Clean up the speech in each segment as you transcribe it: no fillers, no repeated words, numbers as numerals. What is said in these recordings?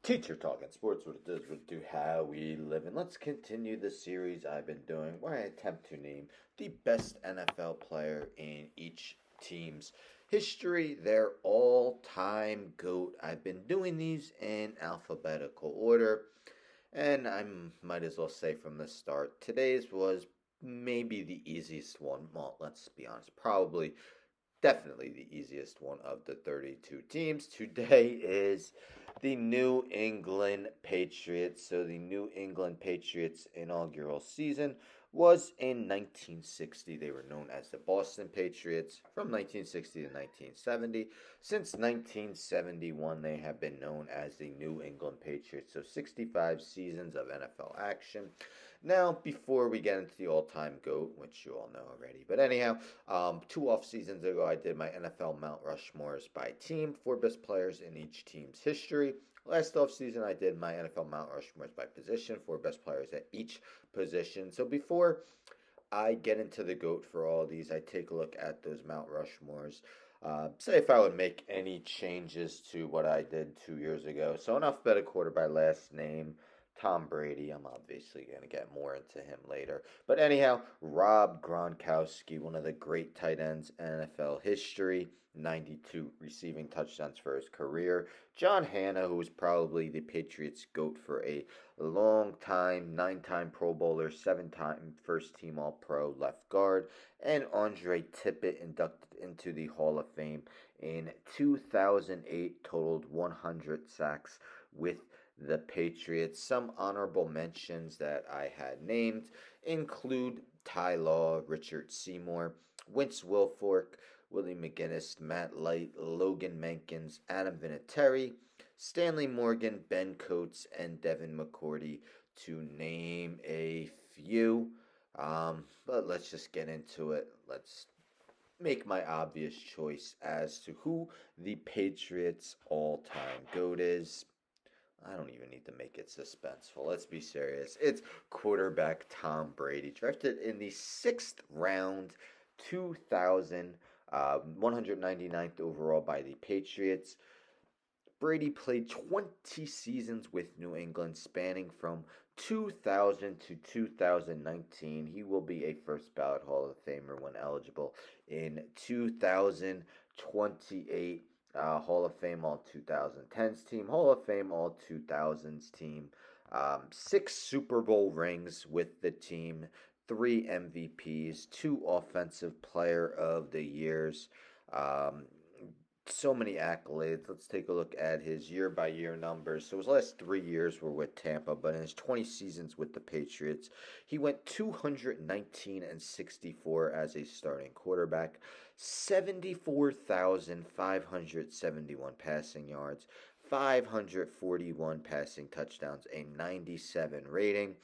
Teacher Talking Sports, what it does, what it do, how we live. And let's continue the series I've been doing where I attempt to name the best NFL player in each team's history, their all-time GOAT. I've been doing these in alphabetical order, and I might as well say from the start, today's was maybe the easiest one. Well, let's be honest, probably definitely the easiest one of the 32 teams. Today is the New England Patriots. So, the New England Patriots inaugural season was in 1960. They were known as the Boston Patriots from 1960 to 1970. Since 1971, they have been known as the New England Patriots. So, 65 seasons of NFL action. Now, before we get into the all-time GOAT, which you all know already, but anyhow, 2 off seasons ago, I did my NFL Mount Rushmores by team, 4 best players in each team's history. Last offseason, I did my NFL Mount Rushmores by position, 4 best players at each position. So before I get into the GOAT for all of these, I take a look at those Mount Rushmores. Say if I would make any changes to what I did 2 years ago. So an alphabetical order by last name. Tom Brady. I'm obviously going to get more into him later. But anyhow, Rob Gronkowski, one of the great tight ends in NFL history, 92 receiving touchdowns for his career. John Hanna, who was probably the Patriots' GOAT for a long time, 9-time Pro Bowler, 7-time first team All Pro left guard, and Andre Tippett, inducted into the Hall of Fame in 2008, totaled 100 sacks with the Patriots. Some honorable mentions that I had named include Ty Law, Richard Seymour, Vince Wilfork, Willie McGinnis, Matt Light, Logan Menkins, Adam Vinatieri, Stanley Morgan, Ben Coates, and Devin McCourty, to name a few. But let's just get into it. Let's make my obvious choice as to who the Patriots' all-time GOAT is. I don't even need to make it suspenseful. Let's be serious. It's quarterback Tom Brady, drafted in the 6th round, 2000, 199th overall by the Patriots. Brady played 20 seasons with New England, spanning from 2000 to 2019. He will be a first ballot Hall of Famer when eligible in 2028. Hall of Fame All 2010s team, Hall of Fame All 2000s team, 6 Super Bowl rings with the team, 3 MVPs, 2 Offensive Player of the Years. Um, so many accolades. Let's take a look at his year by year numbers. So his last 3 years were with Tampa, but in his 20 seasons with the Patriots, he went 219-64 as a starting quarterback, 74,571 passing yards, 541 passing touchdowns, a 97 rating.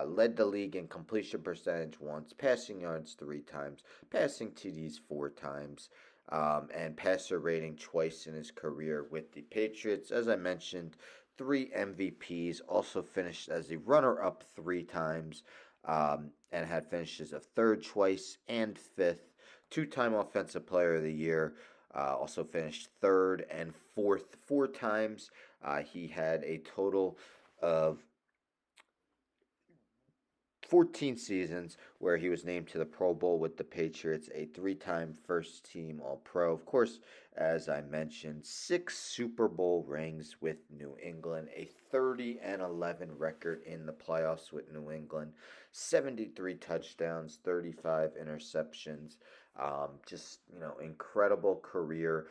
Led the league in completion percentage once, passing yards 3 times, passing TDs 4 times, and passer rating twice in his career with the Patriots. As I mentioned, 3 MVPs, also finished as a runner-up 3 times, and had finishes of third twice and fifth. 2-time Offensive Player of the Year, also finished third and fourth 4 times. He had a total of 14 seasons where he was named to the Pro Bowl with the Patriots, a 3-time first team All Pro. Of course, as I mentioned, 6 Super Bowl rings with New England, a 30-11 record in the playoffs with New England, 73 touchdowns, 35 interceptions. Incredible career.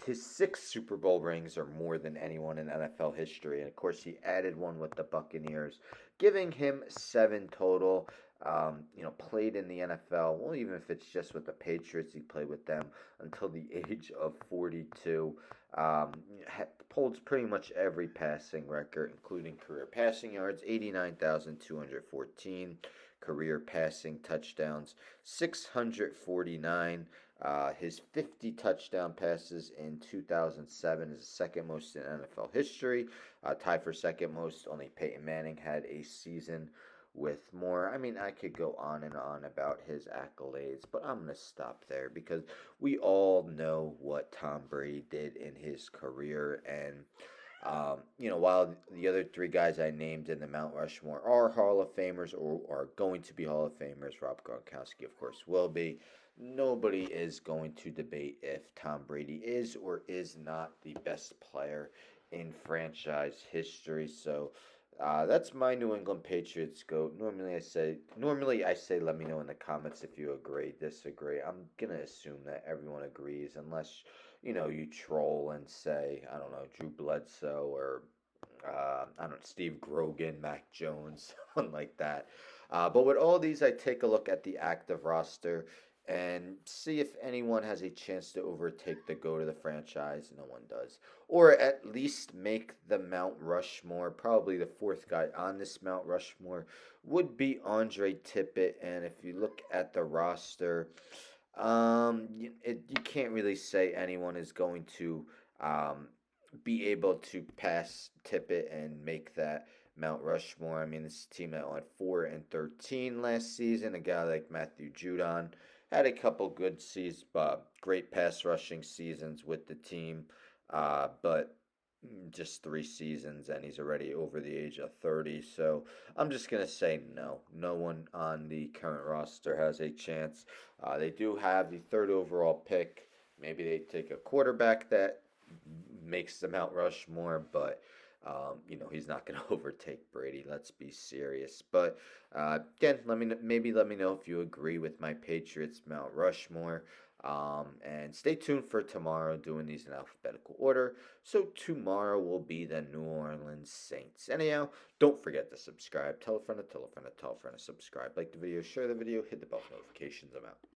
His 6 Super Bowl rings are more than anyone in NFL history. And of course, he added one with the Buccaneers, giving him 7 total. Played in the NFL. Well, even if it's just with the Patriots, he played with them until the age of 42. Holds pretty much every passing record, including career passing yards, 89,214. Career passing touchdowns, 649. His 50 touchdown passes in 2007 is the second most in NFL history. Tied for second most, only Peyton Manning had a season with more. I mean, I could go on and on about his accolades, but I'm going to stop there because we all know what Tom Brady did in his career. And While the other three guys I named in the Mount Rushmore are Hall of Famers or are going to be Hall of Famers, Rob Gronkowski, of course, will be. Nobody is going to debate if Tom Brady is or is not the best player in franchise history. So that's my New England Patriots GOAT. Normally I say, let me know in the comments if you agree, disagree. I'm gonna assume that everyone agrees, unless you troll and say, I don't know, Drew Bledsoe or I don't know, Steve Grogan, Mac Jones, someone like that. But with all these, I take a look at the active roster and see if anyone has a chance to overtake the GOAT of the franchise. No one does. Or at least make the Mount Rushmore. Probably the fourth guy on this Mount Rushmore would be Andre Tippett. And if you look at the roster, you can't really say anyone is going to um, be able to pass Tippett and make that Mount Rushmore. I mean, this team that went 4-13 last season. A guy like Matthew Judon had a couple good seasons, great pass rushing seasons with the team, but just 3 seasons and he's already over the age of 30. So I'm just going to say no. No one on the current roster has a chance. They do have the third overall pick. Maybe they take a quarterback that makes the Mount Rushmore, but he's not going to overtake Brady. Let's be serious. But again, let me know if you agree with my Patriots Mount Rushmore. And stay tuned for tomorrow, doing these in alphabetical order. So tomorrow will be the New Orleans Saints. Anyhow, don't forget to subscribe. Tell a friend to tell a friend to tell a friend to subscribe. Like the video, share the video, hit the bell notifications. I'm out.